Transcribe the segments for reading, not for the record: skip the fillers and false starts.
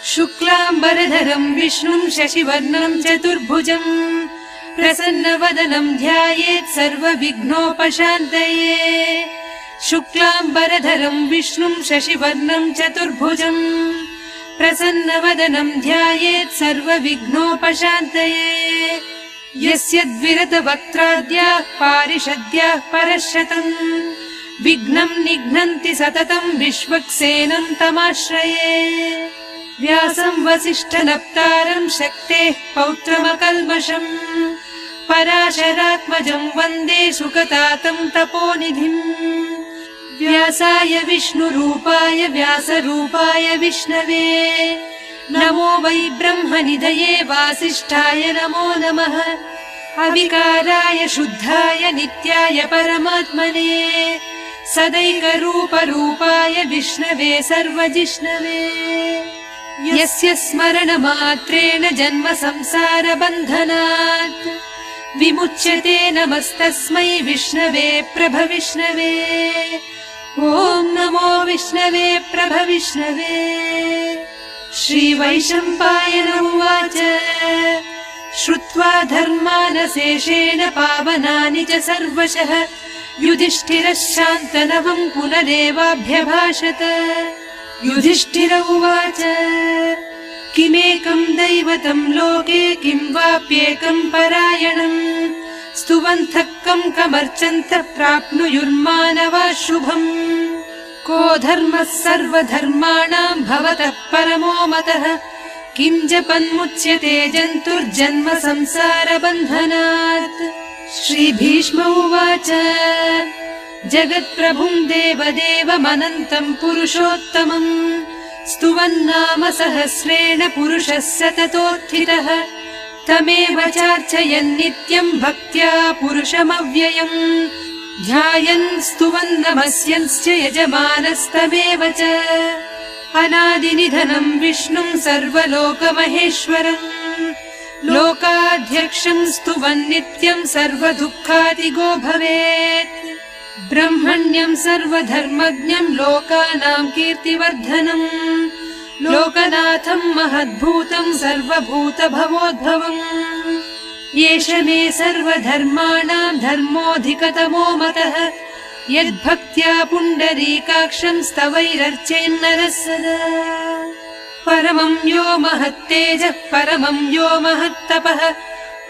शुक्लाम्बरधरं विष्णुं शशिवर्णं चतुर्भुजं प्रसन्नवदनं ध्यायेत् सर्वविघ्नोपशान्तये। शुक्लाम्बरधरं विष्णुं शशिवर्णं चतुर्भुजं प्रसन्नवदनं ध्यायेत् सर्वविघ्नोपशान्तये। यस्य द्विरतवक्त्राद्याः पारिषद्याः परश्शतम् विघ्नं निघ्नन्ति सततं विश्वक्सेनं तमाश्रये। व्यासं वसिष्ठनप्तारं शक्तेः पौत्रमकल्मषम् पराशरात्मजं वन्दे सुकतातं तपोनिधिम्। व्यासाय विष्णुरूपाय व्यासरूपाय विष्णवे नमो वै ब्रह्मनिधये वासिष्ठाय नमो नमः। अविकाराय शुद्धाय नित्याय परमात्मने सदैकरूपरूपाय विष्णवे सर्वजिष्णवे। यस्य स्मरणमात्रेण जन्म संसारबन्धनात् विमुच्यते नमस्तस्मै विष्णवे प्रभविष्णवे। ॐ नमो विष्णवे प्रभविष्णवे। श्रीवैशम्पायन उवाच श्रुत्वा धर्मानशेषेण पावनानि च सर्वशः युधिष्ठिरः शान्तनवं पुनरेवाभ्यभाषत। युधिष्ठिर उवाच किमेकं दैवतं लोके किं वाप्येकं परायणम् स्तुवन्तः कं कमर्चन्तः प्राप्नुयुर्मानवाः शुभम्। को धर्मः सर्वधर्माणां भवतः परमो मतः किं जपन्मुच्यते जन्तुर्जन्म संसारबन्धनात्। श्रीभीष्म उवाच जगत्प्रभुं देवदेवमनन्तं पुरुषोत्तमम् स्तुवन्नाम सहस्रेण पुरुषः सततोत्थितः तमेव चार्चयन् नित्यं भक्त्या पुरुषमव्ययम् ध्यायन् स्तुवन् नमस्यंश्च यजमानस्तमेव च। अनादिनिधनं विष्णुं सर्वलोकमहेश्वरम् लोकाध्यक्षं स्तुवन् नित्यं सर्वदुःखादिगो भवेत्। ब्रह्मण्यं सर्वधर्मज्ञं लोकानां कीर्तिवर्धनम् लोकनाथं महद्भूतं सर्वभूतभवोद्भवम्। एष मे सर्वधर्माणां धर्मोऽधिकतमो मतः यद्भक्त्या पुण्डरीकाक्षं स्तवैरर्चेन्नरः सदा। परमं यो महत्तेजः परमं यो महत्तपः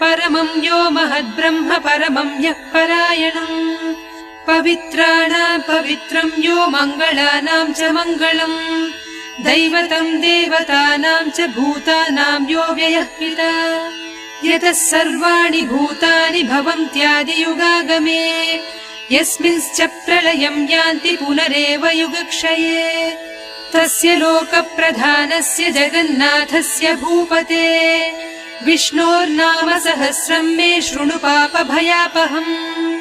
परमं यो महद्ब्रह्म परमं यः परायणम्। पवित्राणां पवित्रं यो मङ्गलानां च मङ्गलम् दैवतं देवतानां च भूतानां यो व्ययः पिता। यतः सर्वाणि भूतानि भवन्त्यादियुगागमे यस्मिंश्च प्रलयं यान्ति पुनरेव युगक्षये। तस्य लोकप्रधानस्य जगन्नाथस्य भूपते विष्णोर्नाम सहस्रं मे शृणु पापभयापहम्।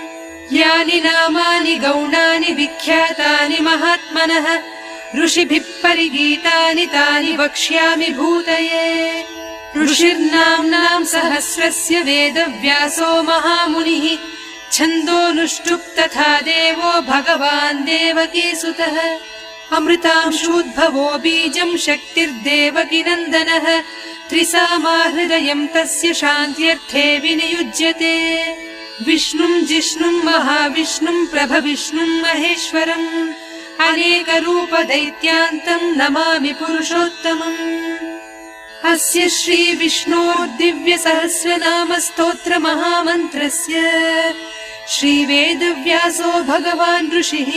यानि नामानि गौणानि विख्यातानि महात्मनः ऋषिभिः परिगीतानि तानि वक्ष्यामि भूतये। ऋषिर्नाम्नां सहस्रस्य वेदव्यासो महामुनिः छन्दोनुष्टुप् तथा देवो भगवान् देवकीसुतः। अमृतांशूद्भवो बीजं शक्तिर्देवकीनन्दनः त्रिसामा हृदयं तस्य शान्त्यर्थे विनियुज्यते। विष्णुं जिष्णुं महाविष्णुं प्रभविष्णुं महेश्वरम् अनेकरूपदैत्यान्तं नमामि पुरुषोत्तमम्। अस्य श्रीविष्णोर्दिव्यसहस्रनामस्तोत्र महामन्त्रस्य श्रीवेदव्यासो भगवान् ऋषिः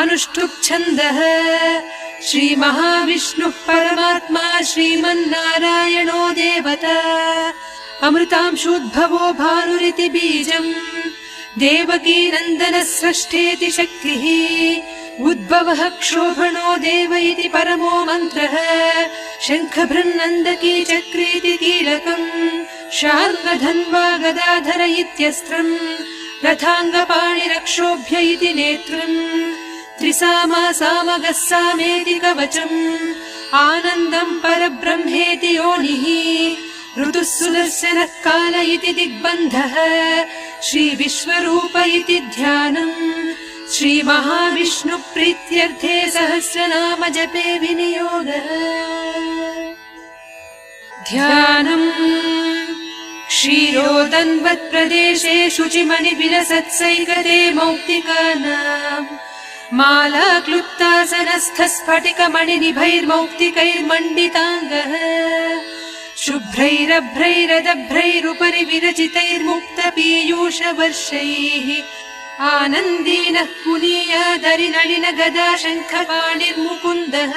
अनुष्ठुप् छन्दः। श्रीमहाविष्णुः परमात्मा श्रीमन्नारायणो देवता अमृतांशूद्भवो भानुरिति बीजम् देवकीनन्दनः स्रष्टेति शक्तिः उद्भवः क्षोभणो देव इति परमो मन्त्रः शङ्खभृन्नन्दकी चक्रेति कीलकम् शार्ङ्गधन्वा गदाधर इत्यस्त्रम् रथाङ्गपाणिरक्षोभ्य इति नेत्रम् त्रिसामा सामगः सामेति कवचम् आनन्दम् परब्रह्मेति योनिः ऋतुः सुदर्शनः काल इति दिग्बन्धः श्रीविश्वरूप इति ध्यानम् श्रीमहाविष्णु प्रीत्यर्थे सहस्रनाम जपे विनियोगः। ध्यानम् क्षीरोदन्वत् प्रदेशे शुचिमणिविलसत्सैकते मौक्तिकानाम् माला क्लुप्तासनस्थ स्फटिकमणिनिभैर्मौक्तिकैर्मण्डिताङ्गः शुभ्रैरभ्रैरदभ्रैरुपरि विरचितैर्मुक्तपीयूषवर्षैः आनन्दीनः पुनीयादरिनलिन गदा शङ्खपाणिर्मुकुन्दः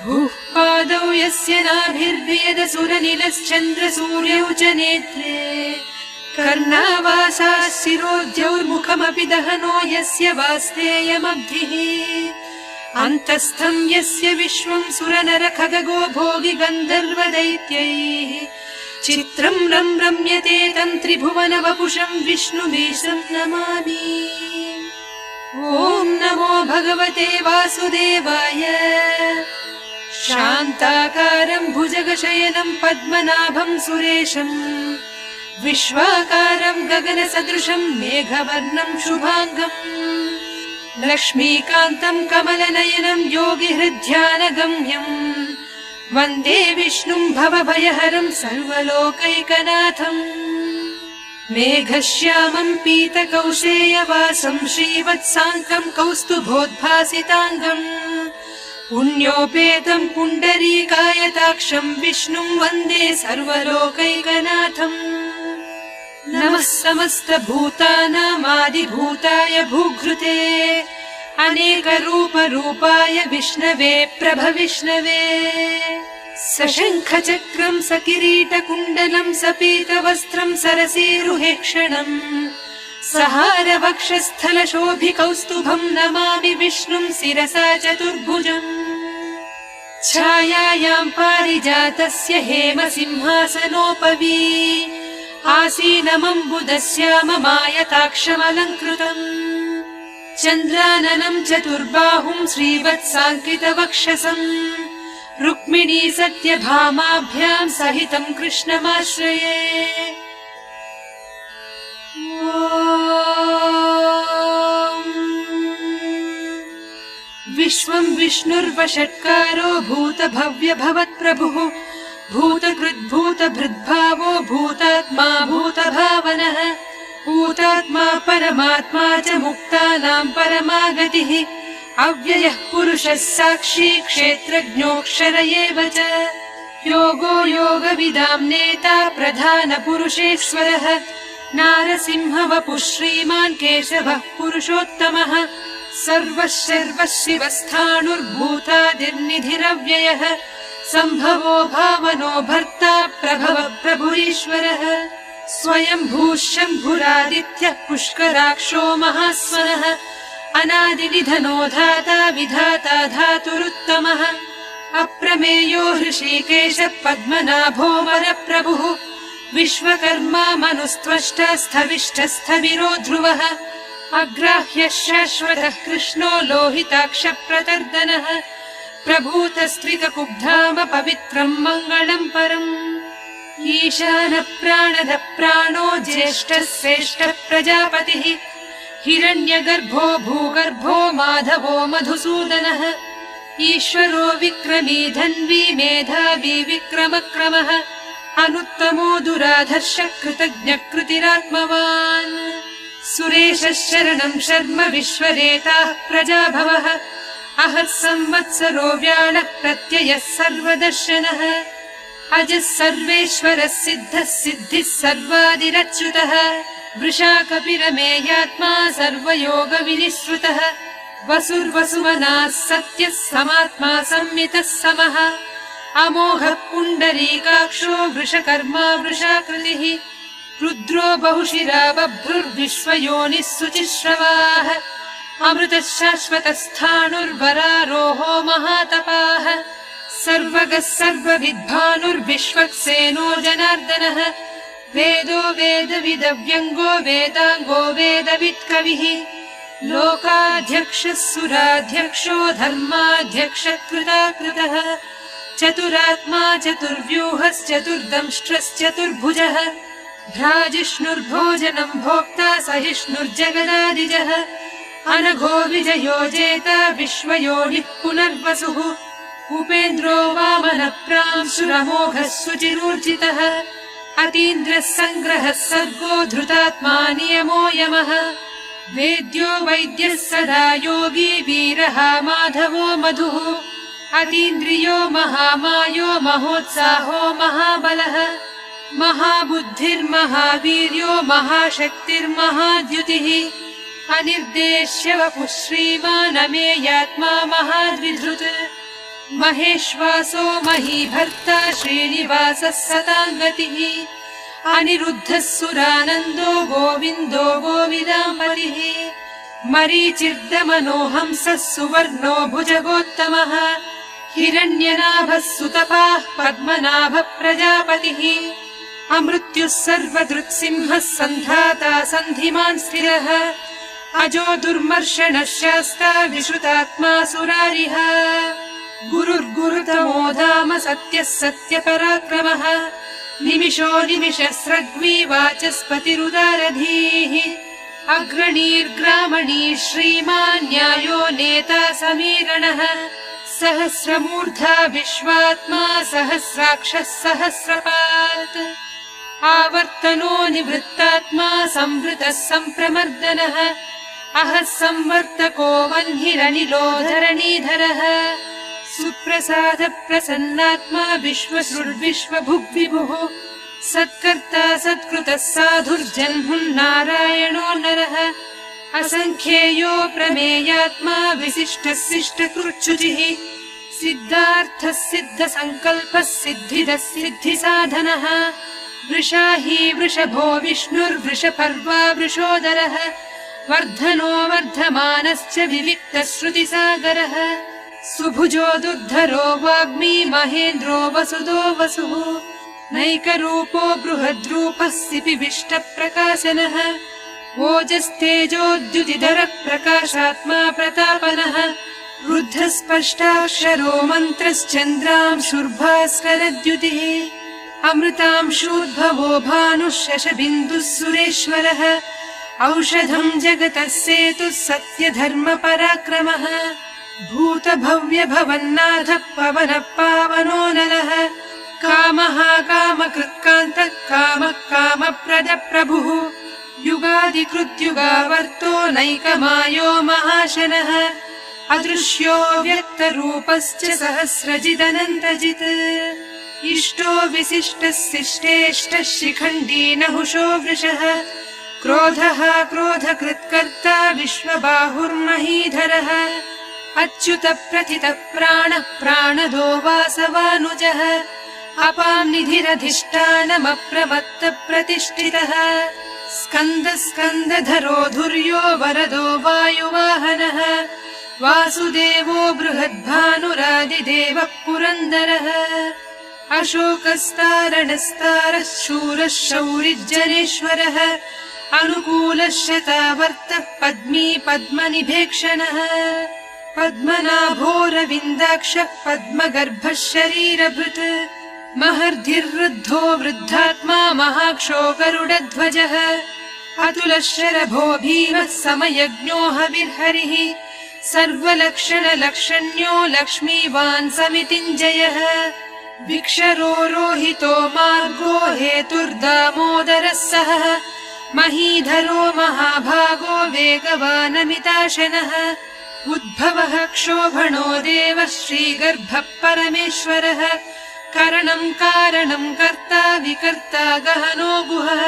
भूः पादौ यस्य नाभिर्वियदसुरनिलश्चन्द्रसूर्यौ च नेत्रे कर्णावासाः शिरोद्यौर्मुखमपि दहनो यस्य वास्तेयमब्धिः अन्तस्थम् यस्य विश्वम् सुरनरखगो भोगि गन्धर्वदैत्यैः चित्रम् रम्यते तम् त्रिभुवन वपुषम् विष्णुमीशम् नमामि। ॐ नमो भगवते वासुदेवाय। शान्ताकारम् भुजगशयनम् पद्मनाभम् सुरेशम् विश्वाकारम् गगनसदृशम् मेघवर्णम् शुभाङ्गम् लक्ष्मीकान्तम् कमलनयनम् योगिहृद्ध्यानगम्यम् वन्दे विष्णुम् भवभयहरम् सर्वलोकैकनाथम् मेघश्यामम् पीतकौशेयवासम् श्रीवत्साङ्कम् कौस्तुभोद्भासिताङ्गम् पुण्योपेतम् पुण्डरीकायताक्षम् विष्णुम् वन्दे सर्वलोकैकनाथम् नमः समस्तभूतानामादिभूताय भूघृते अनेकरूपरूपाय विष्णवे प्रभविष्णवे सशङ्खचक्रम् सकिरीटकुण्डलम् सपीतवस्त्रम् सरसीरुहेक्षणम् सहारवक्षस्थलशोभिकौस्तुभम् नमामि विष्णुम् शिरसा चतुर्भुजम् छायायाम् पारिजातस्य हेमसिंहासनोपवी आसीनमम्बुदस्याममायताक्षमलङ्कृतम् चन्द्राननम् चतुर्बाहुम् श्रीवत्साङ्कितवक्षसम् रुक्मिणी सत्यभामाभ्याम् सहितम् कृष्णमाश्रये। विश्वम् विष्णुर्वषट्कारो भूतभव्य भवत्प्रभुः भूतकृद्भूतभृद्भावो भूतात्मा भूतभावनः भूतात्मा परमात्मा च मुक्तानाम् परमागतिः अव्ययः पुरुषः साक्षी क्षेत्रज्ञोऽक्षर एव च योगो योगविदाम् नेता प्रधानपुरुषेश्वरः नारसिंहवपुः श्रीमान् केशवः पुरुषोत्तमः सर्वः शर्वः शिवस्थाणुर्भूतादिर्निधिरव्ययः सम्भवो भावनो भर्ता प्रभव प्रभुरीश्वरः स्वयम्भूः शम्भुरादित्यः पुष्कराक्षो महास्वनः अनादिनिधनो धाता विधाता धातुरुत्तमः अप्रमेयो हृषीकेशः पद्मनाभो वरप्रभुः विश्वकर्मा मनुस्त्वष्टा स्थविष्ठस्थविरो ध्रुवः अग्राह्यः शाश्वतः कृष्णो लोहिताक्षप्रतर्दनः प्रभूतस्त्विककुब्धाम पवित्रम् मङ्गलम् परम् ईशानः प्राणदः प्राणो ज्येष्ठः श्रेष्ठः प्रजापतिः हिरण्यगर्भो भूगर्भो माधवो मधुसूदनः ईश्वरो विक्रमी धन्वी मेधावी विक्रमक्रमः अनुत्तमो दुराधर्षः कृतज्ञः कृतिरात्मवान् सुरेशः शरणम् शर्म विश्वरेताः प्रजाभवः अहः संवत्सरो व्याळः प्रत्ययः सर्वदर्शनः अजः सर्वेश्वरः सिद्धः सिद्धिः सर्वादिरच्युतः वृषाकपिरमेयात्मा सर्वयोगविनिःश्रुतः वसुर्वसुमनाः सत्यः समात्मा संमितः समः अमोघः पुण्डरीकाक्षो वृषकर्मा वृषाकृतिः रुद्रो बहुशिरा बभ्रुर्विश्वयोनिः शुचिश्रवाः अमृतः शाश्वतस्थाणुर्वरारोहो महातपाः सर्वगः सर्वविद्भानुर्विश्वक्सेनो जनार्दनः वेदो वेदविदव्यङ्गो वेदाङ्गो वेदवित्कविः लोकाध्यक्षः सुराध्यक्षो धर्माध्यक्षः कृताकृतः चतुरात्मा चतुर्व्यूहश्चतुर्दंष्ट्रश्चतुर्भुजः भ्राजिष्णुर्भोजनम् भोक्ता सहिष्णुर्जगदादिजः अनघो विजयोजेत विश्वयोनिः पुनर्वसुः उपेन्द्रो वामनप्रांशुरमोघः सुचिरूर्जितः अतीन्द्रः सङ्ग्रहः सर्गो धृतात्मा नियमो यमः वेद्यो वैद्यः सदा योगी वीरः माधवो मधुः अतीन्द्रियो महामायो महोत्साहो महाबलः महाबुद्धिर्महावीर्यो महाशक्तिर्महाद्युतिः अनिर्देश्य वपुः श्रीमान् अमेयात्मा महाद्विधृत् महेश्वासो महीभर्ता श्रीनिवासः सताङ्गतिः अनिरुद्धः सुरानन्दो गोविन्दो गोविदाम्बरिः मरीचिर्दमनोहंसः सुवर्णो भुजगोत्तमः हिरण्यनाभः सुतपाः पद्मनाभः प्रजापतिः अमृत्युः सर्वदृक्सिंहः सन्धाता सन्धिमान् स्थिरः अजो दुर्मर्षणः शास्ता विश्रुतात्मा सुरारिः गुरुर्गुरुतमो धाम सत्यः सत्यपराक्रमः निमिषो निमिषस्रग्वी वाचस्पतिरुदारधीः अग्रणीर्ग्रामणी श्रीमान् न्यायो नेता समीरणः सहस्रमूर्धा विश्वात्मा सहस्राक्षः सहस्रपात् आवर्तनो निवृत्तात्मा संवृतः सम्प्रमर्दनः अहः संवर्तको वह्निरनिलो धरणीधरः सुप्रसाद प्रसन्नात्मा विश्वसृड्विश्वभुग्विभुः सत्कर्ता सत्कृतः साधुर्जह्नुर्नारायणो नरः असङ्ख्येयो प्रमेयात्मा विशिष्टः शिष्टकृच्छुचिः सिद्धार्थः सिद्धसङ्कल्पः सिद्धिदः सिद्धिसाधनः वृषाही वृषभो विष्णुर्वृषपर्वा वृषोदरः वर्धनो वर्धमानश्च विविक्तः श्रुतिसागरः सुभुजो दुर्धरो वाग्मी महेन्द्रो वसुदो वसुः नैकरूपो बृहद्रूपः सिपिविष्टप्रकाशनः ओजस्तेजोद्युतिधरः प्रकाशात्मा प्रतापनः रुद्धस्पष्टाक्षरो मन्त्रश्चन्द्रांशुर्भास्करद्युतिः अमृतांशूद्भवो भानुः शशबिन्दुः सुरेश्वरः औषधम् जगतः सेतुः सत्यधर्मपराक्रमः भूतभव्य भवन्नाथः पवनः पावनो नरः कामः कामकृत्कान्तः कामः कामप्रदप्रभुः युगादिकृत्युगावर्तो नैकमायो महाशनः अदृश्यो व्यक्तरूपश्च सहस्रजिदनन्तजित् इष्टो विशिष्टः शिष्टेष्टः शिखण्डी नहुषो वृषः क्रोधः क्रोधकृत्कर्ता विश्वबाहुर्महीधरः अच्युत प्रथित प्राणः प्राणदो वासवानुजः अपाम्निधिरधिष्ठानमप्रमत्त प्रतिष्ठितः स्कन्द स्कन्दधरो धुर्यो वरदो वायुवाहनः वासुदेवो बृहद्भानुरादिदेवः पुरन्दरः अशोकस्तारणस्तारः शूरः शौरिज्जनेश्वरः अनुकूलः शतावर्तः पद्मी पद्मनिभेक्षणः पद्मनाभोरविन्दाक्षः पद्मगर्भः शरीरभृत् महर्धिर्वृद्धो वृद्धात्मा महाक्षो गरुडध्वजः अतुलः शरभो भीमः समयज्ञो हविर्हरिः सर्वलक्षणलक्षण्यो लक्ष्मीवान् समितिञ्जयः विक्षरो रोहितो मार्गो हेतुर्दामोदरः सः महीधरो महाभागो वेगवानमिताशनः उद्भवः क्षोभणो देवः श्रीगर्भः परमेश्वरः करणम् कारणम् कर्ता विकर्ता गहनो गुहः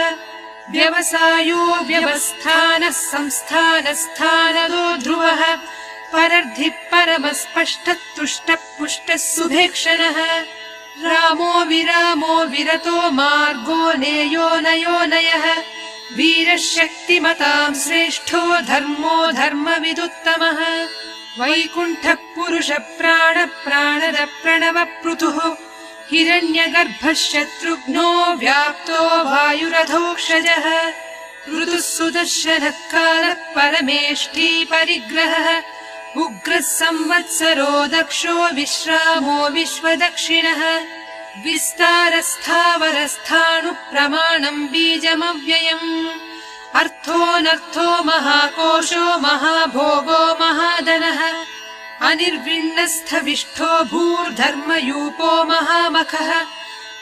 व्यवसायो व्यवस्थानः संस्थानस्थानदो ध्रुवः परर्धिः परमस्पष्टः तुष्टः पुष्टः सुभेक्षणः रामो विरामो विरतो मार्गो नेयो नयो नयः वीरः शक्तिमताम् श्रेष्ठो धर्मो धर्मविदुत्तमः वैकुण्ठः पुरुष प्राण प्राणद प्रणव पृथुः हिरण्यगर्भः शत्रुघ्नो व्याप्तो वायुरधोक्षजः ऋतुः सुदर्शनः कालः परमेष्ठी परिग्रहः उग्रः संवत्सरो दक्षो विश्रामो विश्वदक्षिणः विस्तारस्थावरस्थाणुः प्रमाणम् बीजमव्ययम् अर्थोऽनर्थो महाकोशो महाभोगो महाधनः अनिर्विण्णस्थविष्ठो भूर्धर्मयूपो महामखः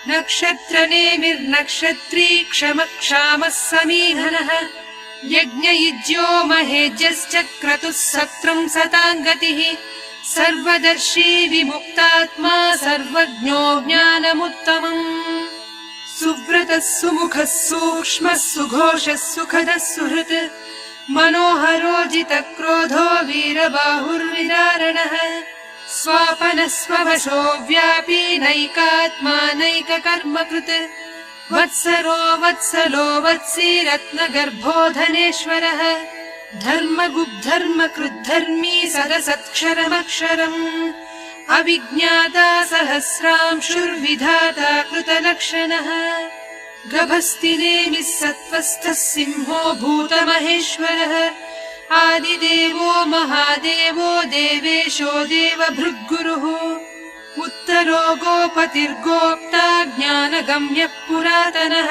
नक्षत्रनेमिर्नक्षत्री क्षमक्षामः समीधनः यज्ञयुज्यो महेज्यश्च क्रतुः सत्रम् सताङ्गतिः सर्वदर्शी विमुक्तात्मा सर्वज्ञो ज्ञानमुत्तमम् सुव्रतः सुमुखः सूक्ष्मः सुघोषः सुखदः सुहृत् मनोहरोजितक्रोधो वीरबाहुर्विदारणः स्वापनः स्ववशो व्यापी नैकात्मा नैककर्मकृत् वत्सरो वत्सलो वत्सी रत्नगर्भो धनेश्वरः धर्मगुब्धर्मकृद्धर्मी सदसत्क्षरमक्षरम् अविज्ञाता सहस्रांशुर्विधाता कृतलक्षणः गभस्तिनेमिः सत्त्वस्थः सिंहो भूतमहेश्वरः आदिदेवो महादेवो देवेशो देवभृद्गुरुः उत्तरो गोपतिर्गोप्ता ज्ञानगम्यः पुरातनः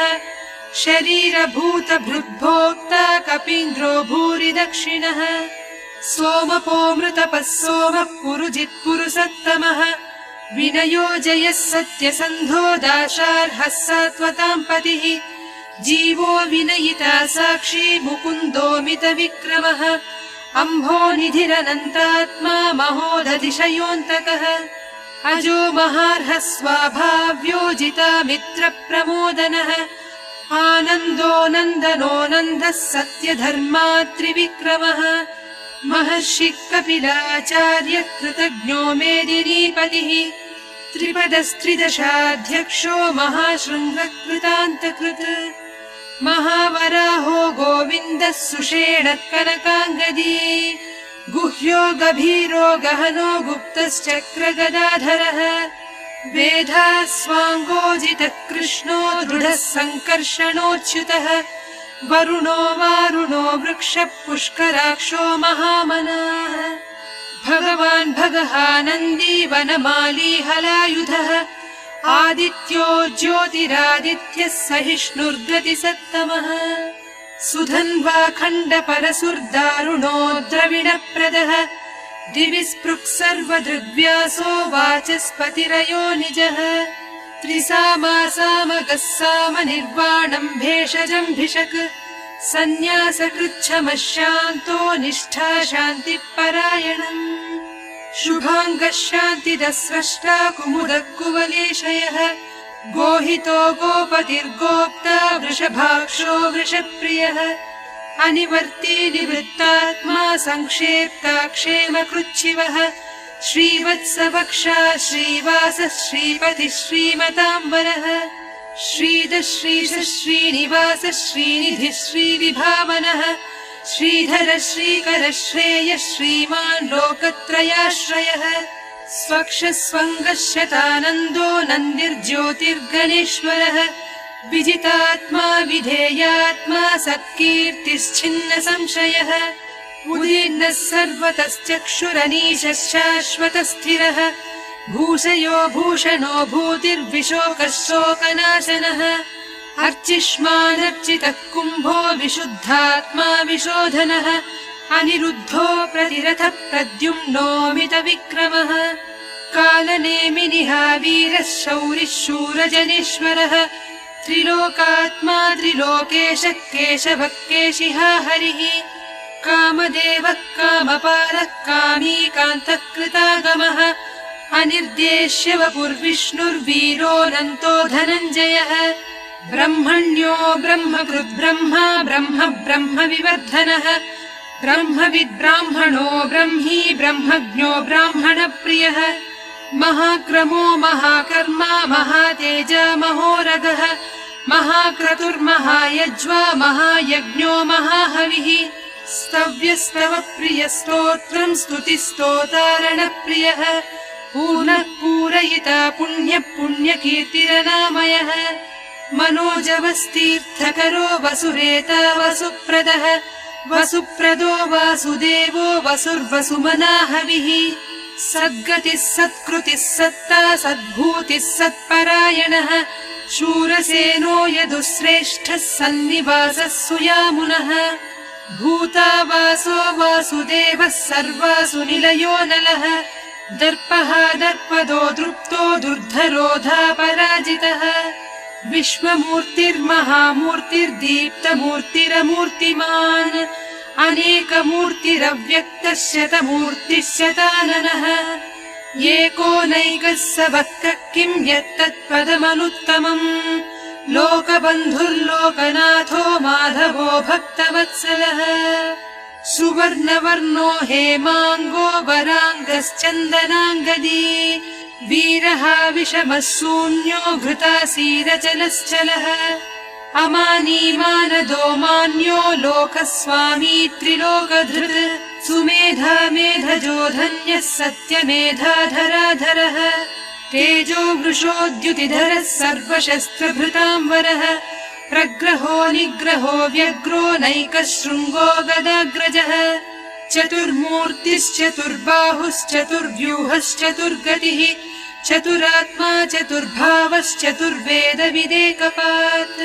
शरीरभूतभृद्भोक्ता कपीन्द्रो भूरि दक्षिणः सोमपोमृतपः सोमः पुरुजित्पुरुषत्तमः विनयो जयः सत्यसन्धो दाशार्हः सात्वताम् पतिः जीवो विनयिता साक्षी मुकुन्दोमितविक्रमः अम्भोनिधिरनन्तात्मा महोदधिशयोऽन्तकः अजो महार्हः स्वाभाव्योजिता मित्रप्रमोदनः आनन्दो नन्दनो नन्दः सत्यधर्मात्रिविक्रमः महर्षिः कपिलाचार्य कृतज्ञो मेदिनीपतिः त्रिपदस्त्रिदशाध्यक्षो महाशृङ्गकृतान्तकृत् महावराहो गोविन्दः सुषेणः कनकाङ्गदी गुह्यो गभीरो गहनो गुप्तश्चक्रगदाधरः वेधास्वाङ्गोजितः कृष्णो दृढः सङ्कर्षणोच्युतः वरुणो वारुणो वृक्षः पुष्कराक्षो महामनाः भगवान् भगहानन्दी वनमाली हलायुधः आदित्यो ज्योतिरादित्यः सहिष्णुर्गतिसत्तमः सुधन्वा खण्डपरसुर्दारुणो द्रविणप्रदः दिवि स्पृक् सर्वदृग्व्यासो वाचस्पतिरयो निजः त्रिसामासामगः सामनिर्वाणम् भेषजम्भिषक् सन्न्यासकृच्छमः शान्तो निष्ठा शान्तिपरायणम् शुभाङ्गः शान्तिदः स्रष्टा कुमुदः कुवलेशयः गोहितो गोपतिर्गोप्ता वृषभाक्षो वृषप्रियः अनिवर्ती निवृत्तात्मा संक्षेप्ता क्षेमकृच्छिवः श्रीवत्सवक्षा श्रीवासः श्रीपतिः श्रीमताम्बरः श्रीधः श्रीशः श्रीनिवासः श्रीनिधिः श्रीविभावनः श्रीधरः श्रीकरः श्रेयः श्रीमान् लोकत्रयाश्रयः स्वक्षः स्वङ्गः शतानन्दो नन्दिर्ज्योतिर्गणेश्वरः विजितात्मा विधेयात्मा सत्कीर्तिश्छिन्न संशयः उदीर्णः सर्वतश्चक्षुरनीशः शाश्वतस्थिरः भूषयो भूषणो भूतिर्विशोकः शोकनाशनः अर्चिष्मानर्चितः कुम्भो विशुद्धात्मा विशोधनः अनिरुद्धो प्रतिरथः प्रद्युम्नोमितविक्रमः कालनेमिनिहावीरः शौरिः शूरजनेश्वरः त्रिलोकात्मा त्रिलोकेशः केशवः केशिहा हरिः कामदेवः कामपालः कामीकान्तः कृतागमः अनिर्देश्य वपुर्विष्णुर्वीरोऽनन्तो धनञ्जयः ब्रह्मण्यो ब्रह्मकृद्ब्रह्मा ब्रह्म ब्रह्म विवर्धनः ब्रह्मविद्ब्राह्मणो ब्रह्मी ब्रह्मज्ञो ब्राह्मणप्रियः महाक्रमो महाकर्मा महातेजा महोरगः महाक्रतुर्महायज्वा महायज्ञो महाहविः स्तव्यस्तव प्रियस्तोत्रम् स्तुतिस्तोतारणप्रियः पूर्णः पूरयिता पुण्यः पुण्यकीर्तिरनामयः मनोजवस्तीर्थकरो वसुरेता वसुप्रदः वसुप्रदो वासुदेवो वसुर्वसुमनाहविः सद्गतिः सत्कृतिः सत्ता सद्भूतिः सत्परायणः शूरसेनो यदुश्रेष्ठः सन्निवासः सुयामुनः भूतावासो वासुदेवः सर्वासु निलयो नलः दर्पः दर्पदो दृप्तो दुर्धरोधापराजितः विश्वमूर्तिर्महामूर्तिर्दीप्तमूर्तिरमूर्तिमान् अनेकमूर्तिरव्यक्तः शतमूर्तिः शताननः एकोनैकः स वक्तः किं यत्तत्पदमनुत्तमम् लोकबन्धुर्लोकनाथो माधवो भक्तवत्सलः सुवर्णवर्णो हेमाङ्गो वराङ्गश्चन्दनाङ्गदी वीरः विषमः शून्यो घृतासीरचलश्चलः अमानीमानदो मान्यो लोकस्वामी त्रिलोकधृत् सुमेधा मेधजो धन्यः सत्यमेधाधराधरः तेजो वृषोद्युतिधरः सर्वशस्त्रभृताम्बरः प्रग्रहो निग्रहो व्यग्रो नैकः शृङ्गो गदाग्रजः चतुर्मूर्तिश्चतुर्बाहुश्चतुर्व्यूहश्चतुर्गतिः चतुरात्मा चतुर्भावश्चतुर्वेदविदेकपात्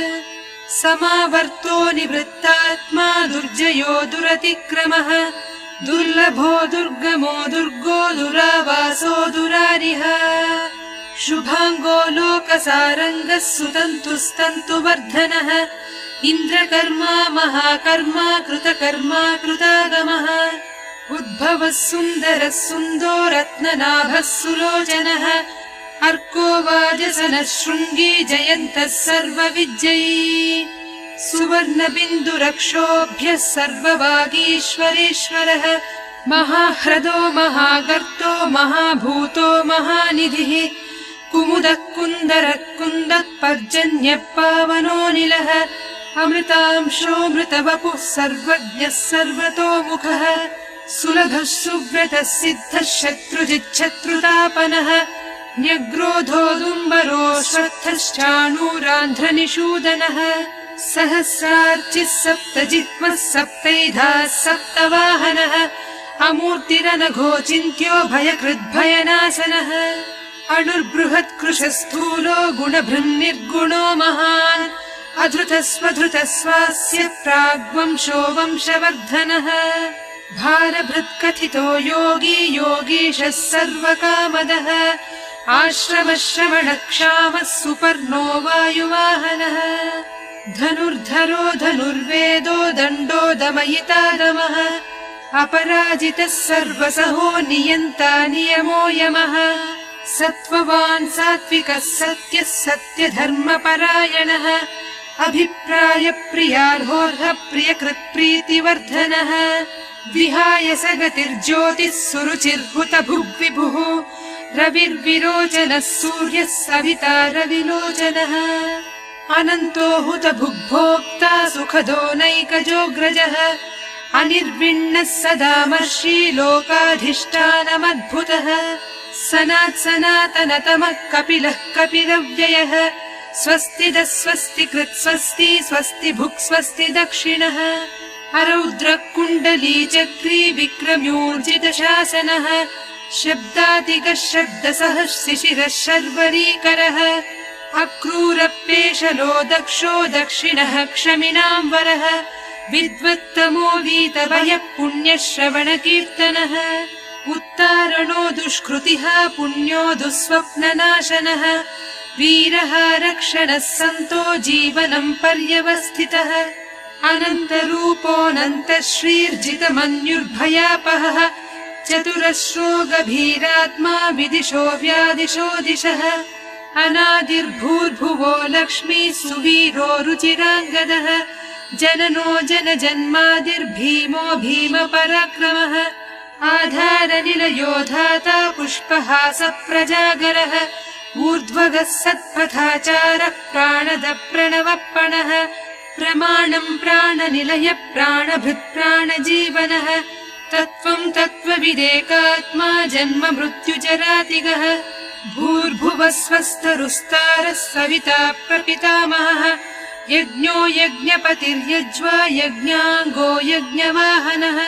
समावर्तो निवृत्तात्मा दुर्जयो दुरतिक्रमः दुर्लभो दुर्गमो दुर्गो दुरावासो दुरारिः शुभाङ्गो लोकसारङ्गः सुतन्तुस्तन्तुवर्धनः इन्द्रकर्मा महाकर्मा कृतकर्मा कृतागमः उद्भवः सुन्दरः सुन्दो रत्ननाभः सुलोचनः अर्को वाजसनः शृङ्गी जयन्तः सर्वविजयी सुवर्णबिन्दुरक्षोभ्यः सर्ववागीश्वरेश्वरः महाह्रदो महागर्तो महाभूतो महानिधिः कुमुदः कुन्दरः कुन्दः पर्जन्यः पावनोऽनिलः अमृतांशोऽमृतवपुः सर्वज्ञः सर्वतोमुखः सुलभः सुव्रतः सिद्धः शत्रुजिच्छत्रुतापनः न्यग्रोधोदुम्बरो श्रद्धश्चाणूरान्ध्रनिषूदनः सहस्रार्चिः सप्तजिह्वः सप्तैधाः सप्तवाहनः अमूर्तिरनघो चिन्त्यो भयकृद्भयनाशनः अणुर्बृहत्कृशस्थूलो गुणभृन्निर्गुणो महान् अधृतस्वधृतस्वास्य प्राग्वंशो वंशवर्धनः भारभृत्कथितो योगी योगीशः सर्वकामदः आश्रमश्रवणक्षामः सुपर्णो वायुवाहनः धनुर्धरो धनुर्वेदो दण्डो दमयितादमः अपराजितः सर्वसहो नियन्ता नियमो यमः सत्त्ववान् सात्विकः सत्यः सत्यधर्मपरायणः अभिप्रायप्रियार्होर्ह प्रियकृत्प्रीतिवर्धनः विहाय स गतिर्ज्योतिः सुरुचिर्हुतभुग्विभुः रविर्विरोचनः सूर्यः सविता रविलोचनः अनन्तो हुतभुग्भोक्ता सुखदो नैकजोऽग्रजः अनिर्विण्णः सदामर्षि लोकाधिष्ठानमद्भुतः सनात्सनातनतमः कपिलः कपिलव्ययः स्वस्तिदः स्वस्तिकृत् स्वस्ति स्वस्ति भुक् स्वस्ति दक्षिणः अरौद्रः कुण्डली चक्री विक्रम्योर्जितशासनः शब्दातिगः शब्दसः शिशिरः शर्वरीकरः अक्रूरपेशलो दक्षो दक्षिणः क्षमिणां वरः विद्वत्तमो वीतभयः पुण्यश्रवणकीर्तनः उत्तारणो दुष्कृतिः पुण्यो दुःस्वप्ननाशनः वीरः रक्षणः सन्तो जीवनं पर्यवस्थितः अनन्तरूपोऽनन्तः श्रीर्जितमन्युर्भयापहः चतुरश्रो गभीरात्मा विदिशो व्यादिशो दिशः अनादिर्भूर्भुवो लक्ष्मी सुवीरो रुचिराङ्गदः जननो जनजन्मादिर्भीमो भीमपराक्रमः आधारनिलयो धाता पुष्पहासप्रजागरः ऊर्ध्वगः सत्पथाचारः प्राणदप्रणवप्पणः प्रमाणं प्राणनिलय प्राणभृत्प्राणजीवनः तत्त्वं तत्त्वविदेकात्मा जन्म मृत्युजरातिगः भूर्भुवः स्वस्तरुस्तारः सविता प्रपितामहः यज्ञो यज्ञपतिर्यज्वा यज्ञाङ्गो यज्ञवाहनः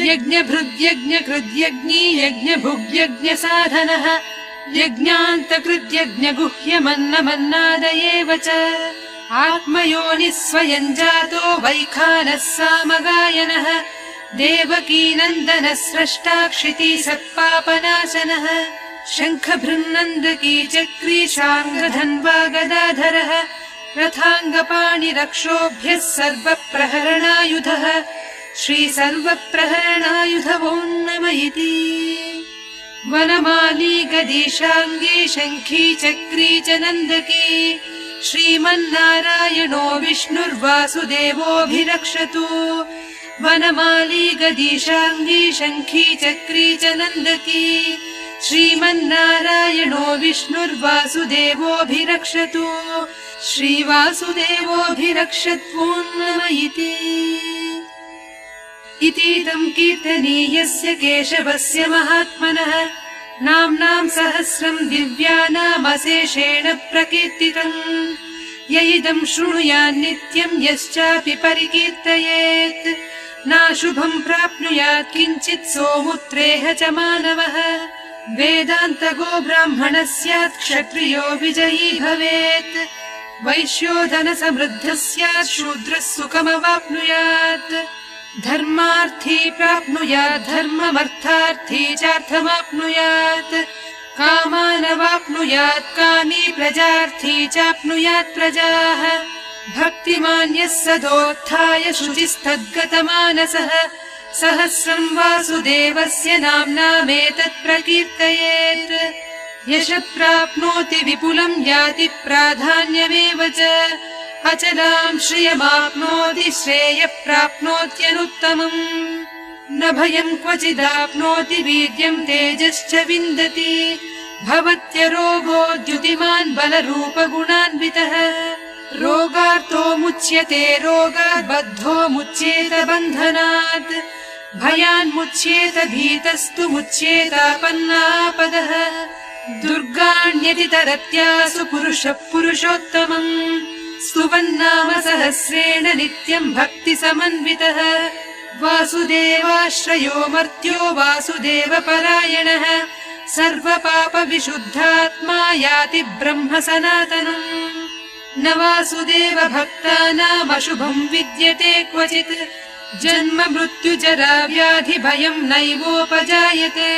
यज्ञभृद्यज्ञकृद्यज्ञी यज्ञभुग्यज्ञसाधनः यज्ञान्तकृत्यज्ञगुह्यमन्नमन्नादयेव च आत्मयोनिः स्वयं जातो वैखानः सामगायनः देवकीनन्दनः स्रष्टा क्षितिः सत्पापनाशनः शङ्खभृन्नन्दकी चक्री शाङ्गधन्वा गदाधरः रथाङ्गपाणिरक्षोभ्यः सर्वप्रहरणायुधः श्रीसर्वप्रहरणायुध वो नम इति वनमाली गदीशाङ्गी शङ्खी चक्री च नन्दकी श्रीमन्नारायणो विष्णुर्वासुदेवोऽभिरक्षतु वनमाली गदीशाङ्गी शङ्खी चक्री च नन्दकी श्रीमन्नारायणो विष्णुर्वासुदेवोऽभिरक्षतु श्रीवासुदेवोऽभिरक्षत्वो नम इतीदं कीर्तनीयस्य केशवस्य महात्मनः नाम्नां सहस्रं दिव्यानामशेषेण प्रकीर्तितम् य इदं शृणुयान्नित्यं यश्चापि परिकीर्तयेत् नाशुभं प्राप्नुयात् किञ्चित् सोमुत्रेह च मानवः वेदान्तगो ब्राह्मणः स्यात् क्षत्रियो विजयी भवेत् वैश्यो धनसमृद्धः स्यात् शूद्रः सुखमवाप्नुयात् धर्मार्थी प्राप्नुयात् धर्ममर्थार्थी चार्थमाप्नुयात् कामानवाप्नुयात् कामी प्रजार्थी चाप्नुयात् प्रजाः भक्तिमान्यः सदोत्थाय शुचिस्तद्गतमानसः सहस्रं वासुदेवस्य नाम्नामेतत् प्रकीर्तयेत् यशः प्राप्नोति विपुलं याति प्राधान्यमेव च अचलां श्रियमाप्नोति श्रेयः प्राप्नोत्यनुत्तमम् न भयं क्वचिदाप्नोति वीर्यं तेजश्च विन्दति भवत्यरोगो द्युतिमान् बलरूपगुणान्वितः रोगार्तो मुच्यते रोगात् बद्धो मुच्येत बन्धनात् भयान्मुच्येत भीतस्तु मुच्येतापन्नापदः दुर्गाण्यतितरत्यासु पुरुषः पुरुषोत्तमम् स्तुवन्नाम सहस्रेण नित्यं भक्तिसमन्वितः वासुदेवाश्रयो मर्त्यो वासुदेवपरायणः सर्वपापविशुद्धात्मा याति ब्रह्म सनातनम् न वासुदेव भक्तानामशुभं विद्यते क्वचित् जन्म मृत्युजरा व्याधि भयं नैवोपजायते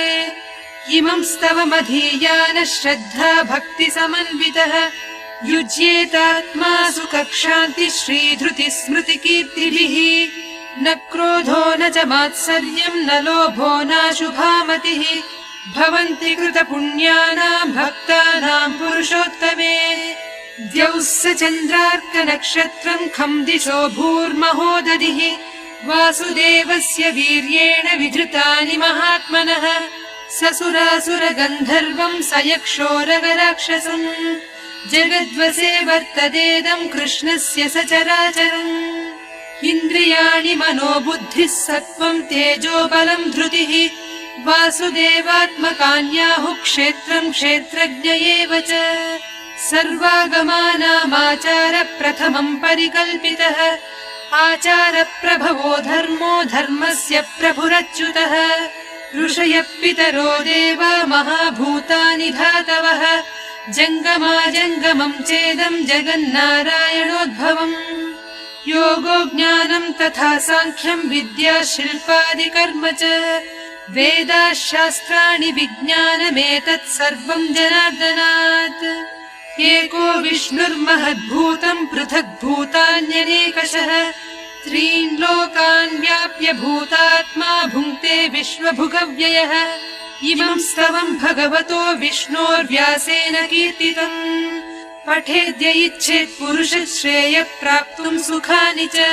इमं स्तवमधीयानः श्रद्धा भक्तिसमन्वितः युज्येतात्मा सुखक्षान्ति श्रीधृति स्मृतिकीर्तिभिः न क्रोधो न च मात्सर्यं न लोभो नाशुभामतिः भवन्ति कृतपुण्यानां भक्तानां पुरुषोत्तमे द्यौः स चन्द्रार्कनक्षत्रं खं दिशो भूर्महोदधिः वासुदेवस्य वीर्येण विधृतानि महात्मनः ससुरासुरगन्धर्वं स यक्षोरगराक्षसम् जगद्वसे वर्तदेदं कृष्णस्य सचराचरम् इन्द्रियाणि मनोबुद्धिः सत्त्वं तेजो बलं धृतिः वासुदेवात्मकान्याहुः क्षेत्रं क्षेत्रज्ञ एव च सर्वागमानामाचार प्रथमं परिकल्पितः आचारप्रभवो धर्मो धर्मस्य प्रभुरच्युतः ऋषयः पितरो देवा महाभूतानि धातवः जङ्गमाजङ्गमं चेदं जगन्नारायणोद्भवम् योगो ज्ञानं तथा साङ्ख्यं विद्या शिल्पादिकर्म च वेदाः शास्त्राणि विज्ञानमेतत् सर्वं जनार्दनात् एको विष्णुर्महद्भूतं पृथग्भूतान्यनेकशः त्रीन् लोकान् व्याप्य भूतात्मा भुङ्क्ते विश्वभुगव्ययः इमं स्तवं भगवतो विष्णोर्व्यासेन कीर्तितम् पठेद्य इच्छेत् पुरुषः श्रेयः प्राप्तुं सुखानि च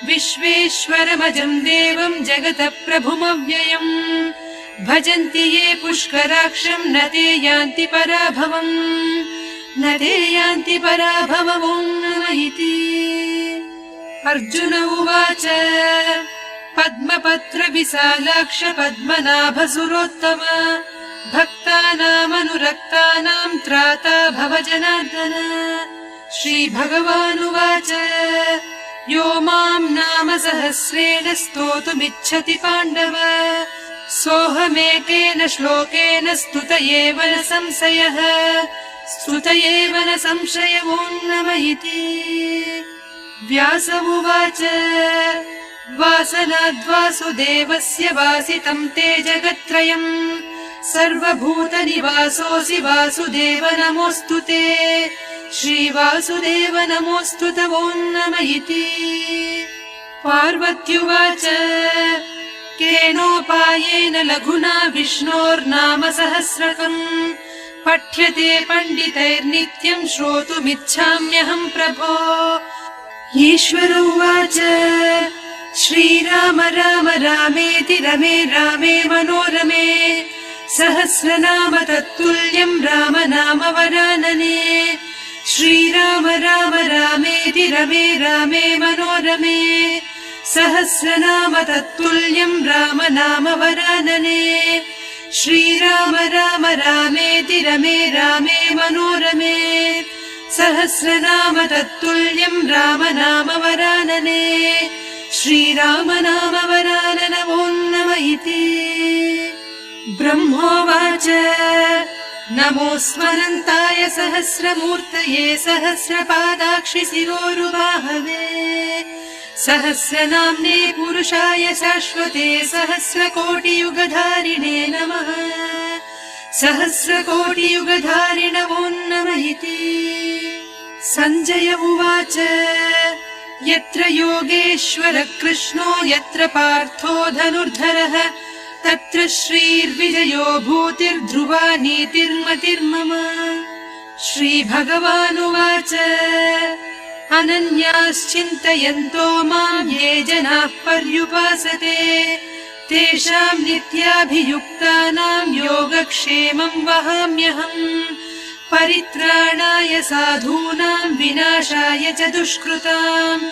विश्वेश्वरमजं देवं जगतः प्रभुमव्ययम् भजन्ति ये पुष्कराक्षं न ते यान्ति पराभवम् न ते यान्ति पराभवम् नम इति अर्जुन उवाच पद्मपत्र विशालाक्ष पद्मनाभसुरोत्तम भक्तानामनुरक्तानां त्राता भव जनार्दन श्रीभगवानुवाच यो मां नाम सहस्रेण स्तोतुमिच्छति पाण्डव सोऽहं सोऽहमेकेन श्लोकेन स्तुत एव न संशयः स्तुत एव न संशयवोन्नम इति। व्यास उवाच वासनाद्वासुदेवस्य वासितं ते जगत्त्रयम् सर्वभूतनिवासोऽसि वासुदेव नमोऽस्तु ते। श्रीवासुदेव नमोऽस्तु तवोन्नम इति। पार्वत्युवाच केनोपायेन लघुना विष्णोर्नाम सहस्रकम् पठ्यते पण्डितैर्नित्यम् श्रोतुमिच्छाम्यहम् प्रभो। ईश्वर उवाच श्रीराम राम रामेति रमे रामे मनोरमे सहस्रनाम तत्तुल्यम् राम नाम वरानने। श्रीराम राम रामेति रमे रामे मनोरमे सहस्रनाम तत्तुल्यम् राम नाम वरानने। श्रीराम राम रामेति रमे रामे मनोरमे सहस्रनाम तत्तुल्यम् राम नाम वरानने। श्रीराम नाम वरानन वोन्नम इति। ब्रह्मोवाच नमोऽस्मरन्ताय सहस्रमूर्तये सहस्रपादाक्षि शिरोरुबाहवे सहस्रनाम्ने पुरुषाय शाश्वते सहस्रकोटियुगधारिणे नमः। सहस्रकोटियुगधारिण वोन्नम इति। सञ्जय उवाच यत्र योगेश्वर कृष्णो यत्र पार्थो धनुर्धरः तत्र श्रीर्विजयो भूतिर्ध्रुवा नीतिर्मतिर्मम। श्रीभगवानुवाच अनन्याश्चिन्तयन्तो माम् ये जनाः पर्युपासते तेषाम् नित्याभियुक्तानाम् योगक्षेमम् वहाम्यहम्। परित्राणाय साधूनाम् विनाशाय च दुष्कृताम्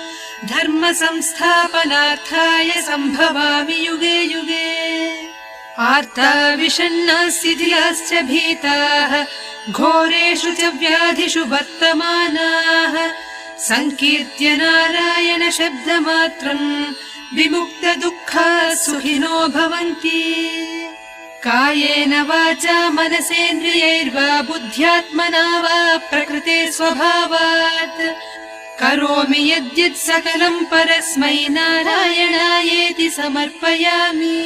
धर्म संस्थापनार्थाय सम्भवामि युगे युगे। आर्ता विषण्णाः शिथिलाश्च भीताः घोरेषु च व्याधिषु वर्तमानाः सङ्कीर्त्य नारायण शब्दमात्रम् विमुक्त दुःखाः सुखिनो भवन्ति। कायेन वाचा मनसेन्द्रियैर्वा बुद्ध्यात्मना वा प्रकृते स्वभावात् करोमि यद्यत् सकलम् परस्मै नारायणायेति समर्पयामि।